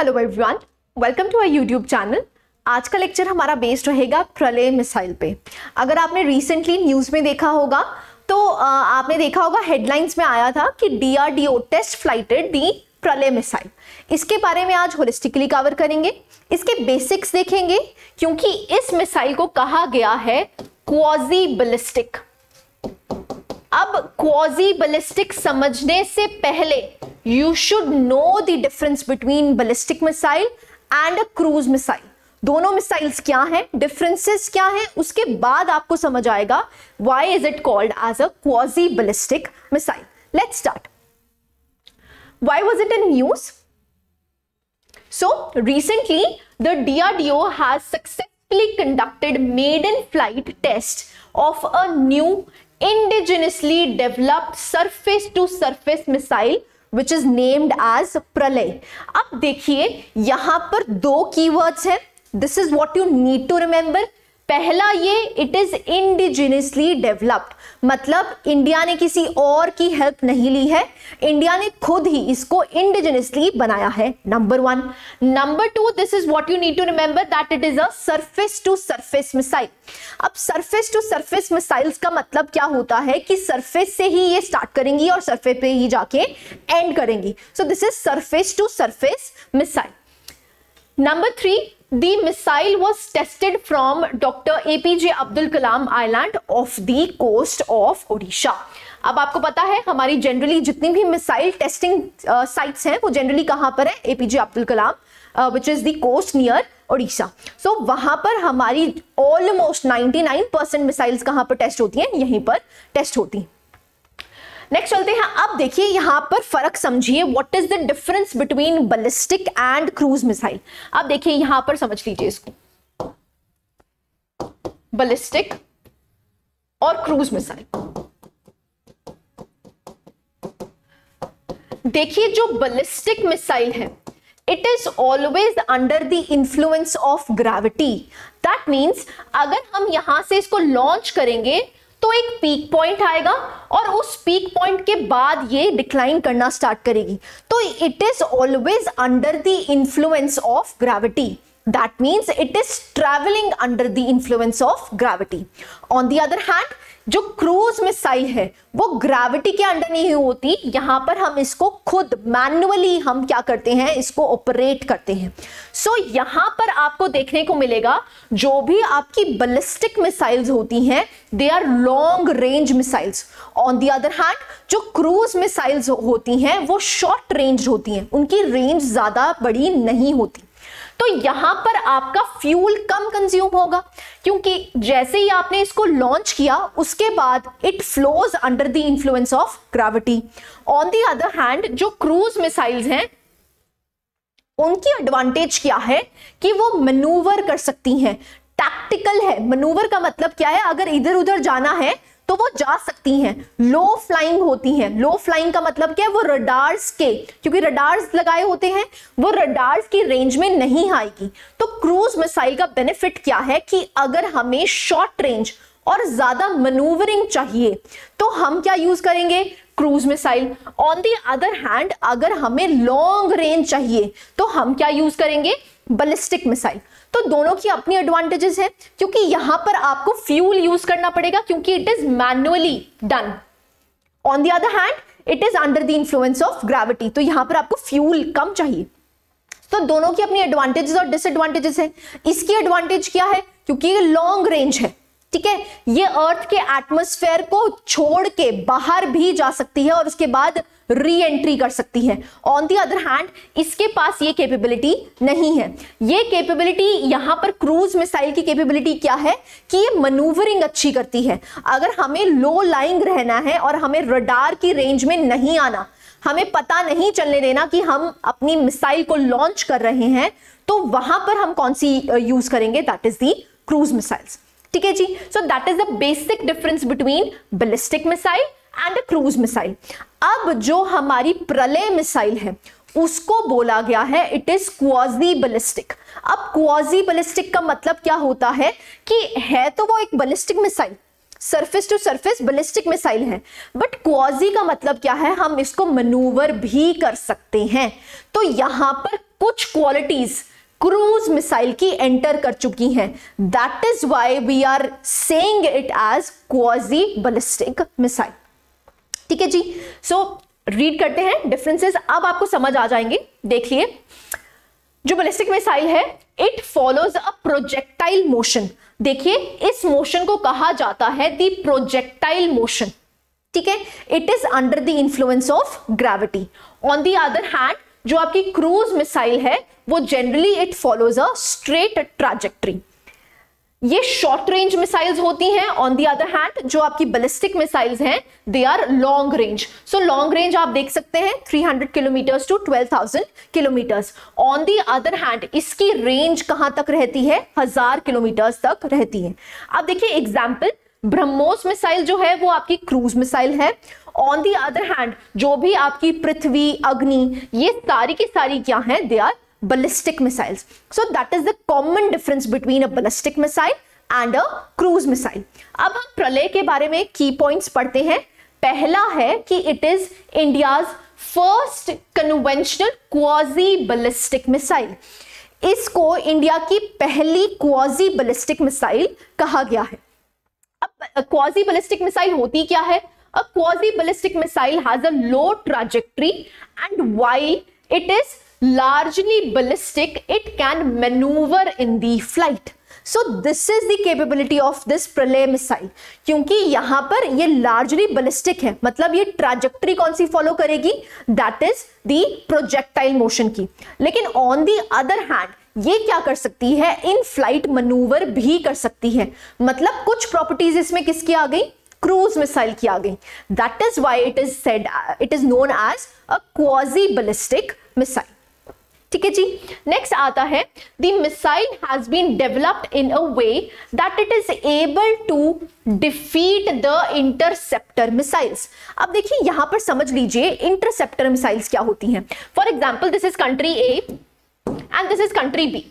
Hello everyone, welcome to our YouTube channel. आज का lecture हमारा बेस्ड रहेगा प्रलय मिसाइल पे। अगर आपने रिसेंटली न्यूज़ में देखा होगा तो आपने देखा होगा हेडलाइंस में आया था कि DRDO टेस्ट फ्लाइटेड दी प्रलय मिसाइल। इसके बारे में आज होलिस्टिकली कवर करेंगे, इसके बेसिक्स देखेंगे क्योंकि इस मिसाइल को कहा गया है क्वाजी बैलिस्टिक। अब क्वाजी बैलिस्टिक समझने से पहले you should know the difference between ballistic missile and a cruise missile। दोनों मिसाइल्स क्या हैं, डिफरेंसेस क्या हैं, उसके बाद आपको समझ आएगा why is it called as a quasi ballistic missile। Let's start। Why was it in news? So recently the DRDO has successfully conducted maiden flight test of a new indigenously developed surface to surface missile which is named as प्रलय। अब देखिए यहां पर दो keywords हैं, this is what you need to remember. पहला ये it is indigenously developed, मतलब इंडिया ने किसी और की हेल्प नहीं ली है, इंडिया ने खुद ही इसको इंडिजिनियसली बनाया है, number one. Number two, this is what you need to remember that it is a surface to surface missile. अब सरफेस टू सरफेस मिसाइल्स का मतलब क्या होता है कि सरफेस से ही ये स्टार्ट करेंगी और सरफेस पे ही जाके एंड करेंगी। So this is surface to surface missile. Number three, the missile was tested from Dr. APJ Abdul Kalam Island off the coast of Odisha। अब आपको पता है हमारी जनरली जितनी भी मिसाइल टेस्टिंग साइट्स हैं वो जनरली कहां पर है, APJ Abdul Kalam which is the coast near Odisha. So वहां पर हमारी ऑलमोस्ट 99% मिसाइल्स कहां पर टेस्ट होती हैं, यहीं पर टेस्ट होती हैं। नेक्स्ट चलते हैं। अब देखिए यहां पर फर्क समझिए, what is the difference between ballistic and cruise missile. अब देखिए यहां पर समझ लीजिए इसको, बैलिस्टिक और क्रूज मिसाइल। देखिए जो बैलिस्टिक मिसाइल है it is always under the influence of gravity. That means अगर हम यहां से इसको लॉन्च करेंगे तो एक पीक पॉइंट आएगा और उस पीक पॉइंट के बाद ये डिक्लाइन करना स्टार्ट करेगी, तो it is always under the influence of gravity. That means it is travelling under the influence of gravity. On the other hand जो क्रूज मिसाइल है वो ग्रेविटी के अंडर नहीं होती, यहां पर हम इसको खुद मैन्युअली हम क्या करते हैं, इसको ऑपरेट करते हैं। सो यहां पर आपको देखने को मिलेगा जो भी आपकी बैलिस्टिक मिसाइल्स होती हैं they are long range missiles. On the other hand जो क्रूज मिसाइल्स होती हैं वो शॉर्ट रेंज होती हैं, उनकी रेंज ज्यादा बड़ी नहीं होती। तो यहां पर आपका फ्यूल कम कंज्यूम होगा क्योंकि जैसे ही आपने इसको लॉन्च किया उसके बाद it flows under the influence of gravity. On the other hand जो क्रूज मिसाइल्स हैं उनकी एडवांटेज क्या है कि वो मैन्यूवर कर सकती हैं, टैक्टिकल है। मैन्यूवर का मतलब क्या है, अगर इधर उधर जाना है तो वो जा सकती हैं, लो फ्लाइंग होती हैं। लो फ्लाइंग का मतलब क्या है, वो रडार्स के, क्योंकि रडार्स लगाए होते हैं, वो रडार्स की रेंज में नहीं आएगी। तो क्रूज मिसाइल का बेनिफिट क्या है कि अगर हमें शॉर्ट रेंज और ज्यादा मैन्यूवरिंग चाहिए तो हम क्या यूज करेंगे, cruise missile. On the other hand अगर हमें लॉन्ग रेंज चाहिए तो हम क्या यूज करेंगे, बैलिस्टिक मिसाइल। तो दोनों की अपनी एडवांटेजेस है क्योंकि यहां पर आपको फ्यूल यूज करना पड़ेगा क्योंकि it is manually done. On the other hand it is under the influence of gravity, तो यहां पर आपको फ्यूल कम चाहिए। तो दोनों की अपनी एडवांटेजेस और डिसएडवांटेजेस है। इसकी एडवांटेज क्या है, क्योंकि ये लॉन्ग रेंज है, ठीक है, ये अर्थ के एटमॉस्फेयर को छोड़ के बाहर भी जा सकती है और उसके बाद री एंट्री कर सकती है। ऑन द अदर हैंड इसके पास ये कैपेबिलिटी नहीं है। ये कैपेबिलिटी यहां पर क्रूज मिसाइल की कैपेबिलिटी क्या है कि ये मैन्यूवरिंग अच्छी करती है। अगर हमें लो लाइंग रहना है और हमें रडार की रेंज में नहीं आना, हमें पता नहीं चलने देना कि हम अपनी मिसाइल को लॉन्च कर रहे हैं, तो वहां पर हम कौन सी यूज करेंगे, that is the cruise missiles. ठीक है जी। So that is the basic difference between ballistic missile and a cruise missile. अब जो हमारी प्रलय मिसाइल है उसको बोला गया है इट इज क्वाजी बैलिस्टिक। अब क्वाजी बैलिस्टिक का मतलब क्या होता है कि है तो वो एक ballistic missile, surface to surface ballistic missile है, बट क्वाजी का मतलब क्या है, हम इसको मैन्यूवर भी कर सकते हैं। तो यहां पर कुछ क्वालिटीज क्रूज मिसाइल की एंटर कर चुकी हैं। That is why we are saying it as quasi ballistic missile. ठीक है जी, सो रीड करते हैं डिफरेंसेस, अब आपको समझ आ जाएंगे। देखिए, जो बैलिस्टिक मिसाइल है it follows a projectile motion. देखिए, इस मोशन को कहा जाता है द प्रोजेक्टाइल मोशन। ठीक है, it is under the influence of gravity. On the other hand जो आपकी क्रूज मिसाइल है वो generally it follows a straight trajectory. ये शॉर्ट रेंज मिसाइल्स होती हैं। ऑन दी अदर हैंड जो आपकी बैलिस्टिक मिसाइल्स हैं they are long range. So long range आप देख सकते हैं 300 kilometres to 12,000 kilometres. On the other hand इसकी रेंज कहां तक रहती है, 1000 किलोमीटर्स तक रहती है। अब देखिए एग्जाम्पल, ब्रह्मोस मिसाइल जो है वो आपकी क्रूज मिसाइल है। ऑन दी अदर हैंड जो भी आपकी पृथ्वी, अग्नि, ये सारी की सारी क्या है, they are ballistic missiles. So that is the common difference between a ballistic missile and a cruise missile. अब हम प्रलय के बारे में की पॉइंट्स पढ़ते हैं। पहला है कि it is India's first conventional quasi ballistic missile. इसको इंडिया की पहली क्वाजी बैलिस्टिक मिसाइल कहा गया है। अब क्वाजी बैलिस्टिक मिसाइल होती क्या है? A quasi ballistic missile has a low trajectory and while it is largely ballistic, it can maneuver in the flight. So this is the capability of this प्रलय missile. क्योंकि यहां पर ये largely ballistic है, मतलब ये ट्रैजेक्टरी कौन सी follow करेगी, that is the projectile motion की। लेकिन on the other hand ये क्या कर सकती है, इन फ्लाइट मनूवर भी कर सकती है। मतलब कुछ प्रॉपर्टीज इसमें किसकी आ गई, क्रूज मिसाइल की आ गई। That is why it is said, it is known as a quasi ballistic missile. ठीक है जी, नेक्स्ट आता है the missile has been developed in a way that it is able to defeat the interceptor missiles. अब देखिए यहां पर समझ लीजिए इंटरसेप्टर मिसाइल्स क्या होती हैं। For example, this is country A and this is country B.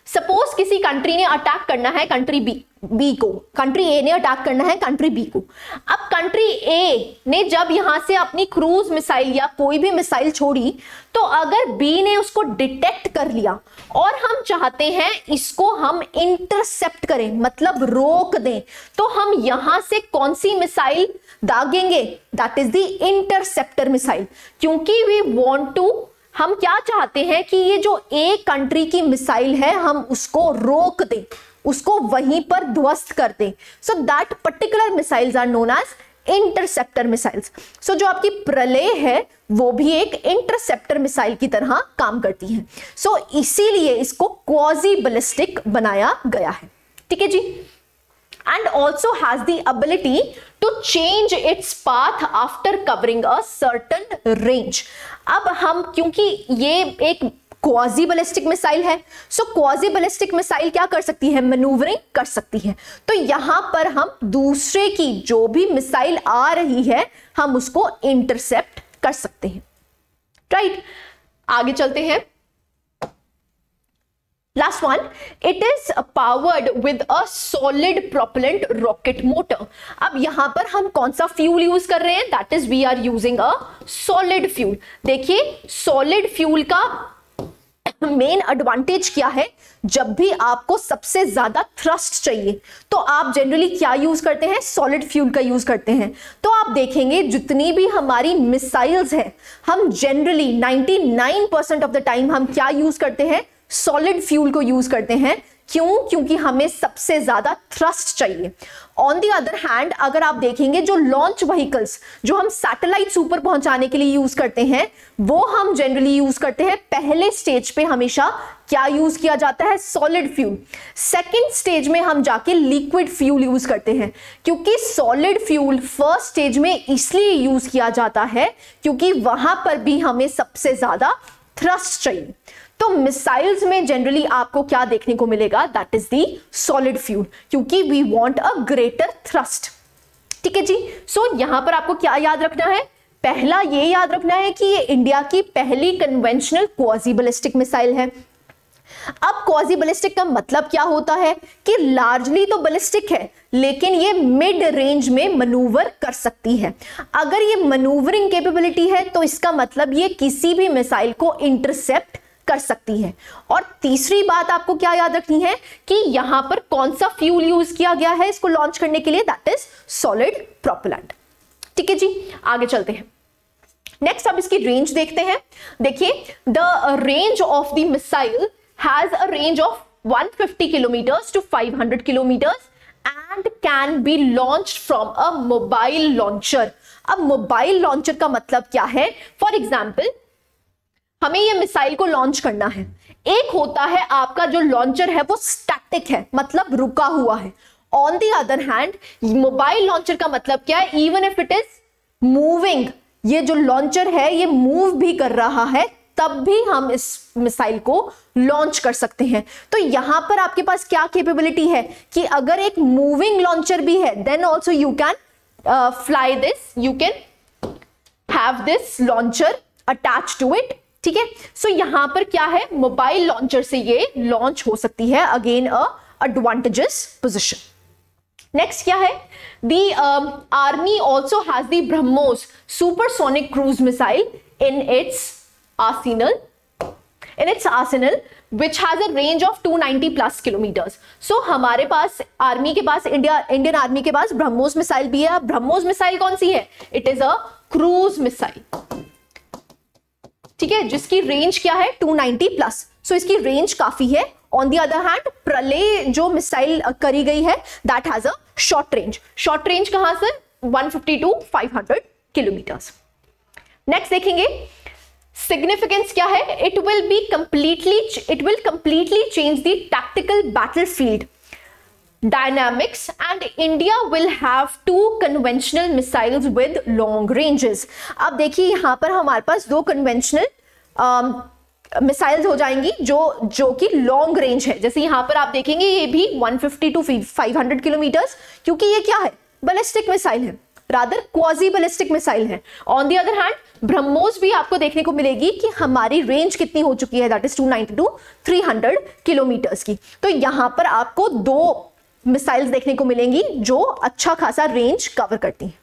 Suppose किसी कंट्री ने अटैक करना है कंट्री बी को, कंट्री ए ने अटैक करना है कंट्री बी को। अब कंट्री ए ने जब यहां से अपनी क्रूज मिसाइल या कोई भी मिसाइल छोड़ी, तो अगर बी ने उसको डिटेक्ट कर लिया और हम चाहते हैं इसको हम इंटरसेप्ट करें, मतलब रोक दें, तो हम यहां से कौन सी मिसाइल दागेंगे, that is the interceptor missile. क्योंकि वी वांट टू, हम क्या चाहते हैं कि ये जो एक कंट्री की मिसाइल है हम उसको रोक दें, उसको वहीं पर ध्वस्त कर दें। So that particular missiles are known as interceptor missiles. So जो आपकी प्रलय है वो भी एक इंटरसेप्टर मिसाइल की तरह काम करती है। सो इसीलिए इसको क्वाजी बैलिस्टिक बनाया गया है। ठीक है जी, and also has the ability to change its path after covering a certain range. अब हम, क्योंकि ये एक क्वाजी बैलिस्टिक मिसाइल है, सो क्वाजी बैलिस्टिक मिसाइल क्या कर सकती है, मैन्यूवरिंग कर सकती है। तो यहां पर हम दूसरे की जो भी मिसाइल आ रही है हम उसको इंटरसेप्ट कर सकते हैं। राइट, आगे चलते हैं। Last one, it is powered with a solid propellant rocket motor. अब यहां पर हम कौन सा फ्यूल यूज कर रहे हैं, that is we are using a solid fuel. देखिए सॉलिड फ्यूल का मेन एडवांटेज क्या है, जब भी आपको सबसे ज्यादा थ्रस्ट चाहिए तो आप जनरली क्या यूज करते हैं, सॉलिड फ्यूल का यूज करते हैं। तो आप देखेंगे जितनी भी हमारी मिसाइल्स हैं हम जनरली 99% ऑफ द टाइम हम क्या यूज करते हैं, सॉलिड फ्यूल को यूज करते हैं। क्यों? क्योंकि हमें सबसे ज्यादा थ्रस्ट चाहिए। ऑन दी अदर हैंड अगर आप देखेंगे जो लॉन्च व्हीकल्स जो हम सैटेलाइट्स ऊपर पहुंचाने के लिए यूज करते हैं वो हम जनरली यूज करते हैं पहले स्टेज पे हमेशा क्या यूज किया जाता है, सॉलिड फ्यूल। सेकेंड स्टेज में हम जाके लिक्विड फ्यूल यूज करते हैं, क्योंकि सॉलिड फ्यूल फर्स्ट स्टेज में इसलिए यूज किया जाता है क्योंकि वहां पर भी हमें सबसे ज्यादा थ्रस्ट चाहिए। तो मिसाइल्स में जनरली आपको क्या देखने को मिलेगा, that is the solid fuel, क्योंकि we want a greater thrust. ठीक है जी, सो यहां पर आपको क्या याद रखना है, पहला ये याद रखना है कि ये इंडिया की पहली कन्वेंशनल क्वाजी बैलिस्टिक मिसाइल है। अब क्वाजी बैलिस्टिक का मतलब क्या होता है कि लार्जली तो बैलिस्टिक है लेकिन ये मिड रेंज में मनूवर कर सकती है। अगर ये मनूवरिंग कैपेबिलिटी है तो इसका मतलब ये किसी भी मिसाइल को इंटरसेप्ट कर सकती है। और तीसरी बात आपको क्या याद रखनी है कि यहां पर कौन सा फ्यूल यूज किया गया है इसको लॉन्च करने के लिए, दैट इज सॉलिड प्रोपेलेंट। ठीक है जी, आगे चलते हैं। नेक्स्ट अब इसकी रेंज देखते हैं। देखिए, the range of the missile has a range of 150 kilometres to 500 kilometres and can be launched from a mobile launcher. अब मोबाइल लॉन्चर का मतलब क्या है? फॉर एग्जाम्पल, हमें ये मिसाइल को लॉन्च करना है। एक होता है आपका जो लॉन्चर है वो स्टैटिक है, मतलब रुका हुआ है। On the other hand, mobile launcher का मतलब क्या है? Even if it is moving, ये जो लॉन्चर है ये मूव भी कर रहा है, तब भी हम इस मिसाइल को लॉन्च कर सकते हैं। तो यहां पर आपके पास क्या कैपेबिलिटी है कि अगर एक मूविंग लॉन्चर भी है, then also you can fly this, you can have this launcher attach to it. ठीक है, सो यहां पर क्या है, मोबाइल लॉन्चर से ये लॉन्च हो सकती है, again a advantages position. Next क्या है? The army also has the BrahMos supersonic cruise missile in its arsenal, which has a range of 290 plus kilometers. So हमारे पास आर्मी के पास, इंडियन आर्मी के पास ब्रह्मोस मिसाइल भी है। ब्रह्मोस मिसाइल कौन सी है? It is a cruise missile. ठीक है, जिसकी रेंज क्या है? 290 प्लस। सो इसकी रेंज काफी है। ऑन दी अदर हैंड, प्रलय जो मिसाइल करी गई है that has a short range. Short range कहां से? 150 टू 500 किलोमीटर्स। नेक्स्ट देखेंगे, सिग्निफिकेंस क्या है? It will completely change the tactical battlefield dynamics and India will have 2 conventional missiles with long ranges। अब देखिए यहां पर हमारे पास 2 कन्वेंशनल मिसाइल्स हो जाएंगी जो कि लॉन्ग रेंज है। जैसे यहां पर आप देखेंगे ये भी 150 टू 500 किलोमीटर्स, क्योंकि ये क्या है? बैलिस्टिक मिसाइल है, रादर क्वाजी बैलिस्टिक मिसाइल है। On the other hand, BrahMos भी आपको देखने को मिलेगी कि हमारी रेंज कितनी हो चुकी है, दैट इज 290 टू 300 किलोमीटर्स की। तो यहां पर आपको 2 मिसाइल्स देखने को मिलेंगी जो अच्छा खासा रेंज कवर करती हैं।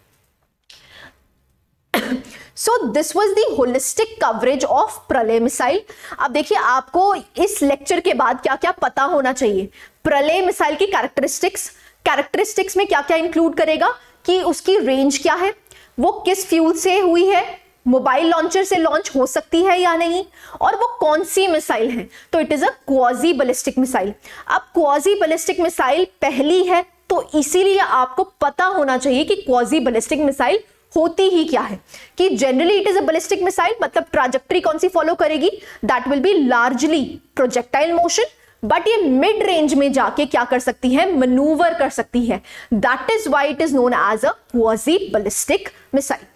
So this was the holistic coverage of Pralay missile. अब देखिए आपको इस लेक्चर के बाद क्या क्या पता होना चाहिए। प्रलय मिसाइल की कैरेक्टरिस्टिक्स में क्या क्या इंक्लूड करेगा कि उसकी रेंज क्या है, वो किस फ्यूल से हुई है, मोबाइल लॉन्चर से लॉन्च हो सकती है या नहीं, और वो कौन सी मिसाइल है। तो it is a quasi ballistic missile. अब क्वाजी बैलिस्टिक मिसाइल पहली है, तो इसीलिए आपको पता होना चाहिए कि क्वाजी बैलिस्टिक मिसाइल होती ही क्या है। कि generally it is a ballistic missile, मतलब ट्रैजेक्टरी कौन सी फॉलो करेगी? That will be largely projectile motion, but ये मिड रेंज में जाके क्या कर सकती है? मैन्यूवर कर सकती है। That is why it is known as a quasi ballistic missile.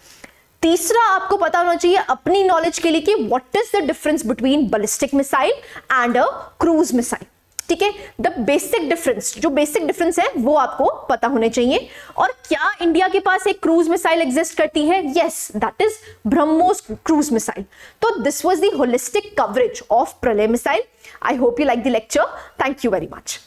तीसरा आपको पता होना चाहिए अपनी नॉलेज के लिए कि what is the difference between ballistic missile and a cruise missile. ठीक है, द बेसिक डिफरेंस, जो बेसिक डिफरेंस है वो आपको पता होने चाहिए। और क्या इंडिया के पास एक क्रूज मिसाइल एग्जिस्ट करती है? Yes, that is BrahMos cruise missile. तो this was the holistic coverage of Pralay missile. I hope you like the lecture. Thank you very much.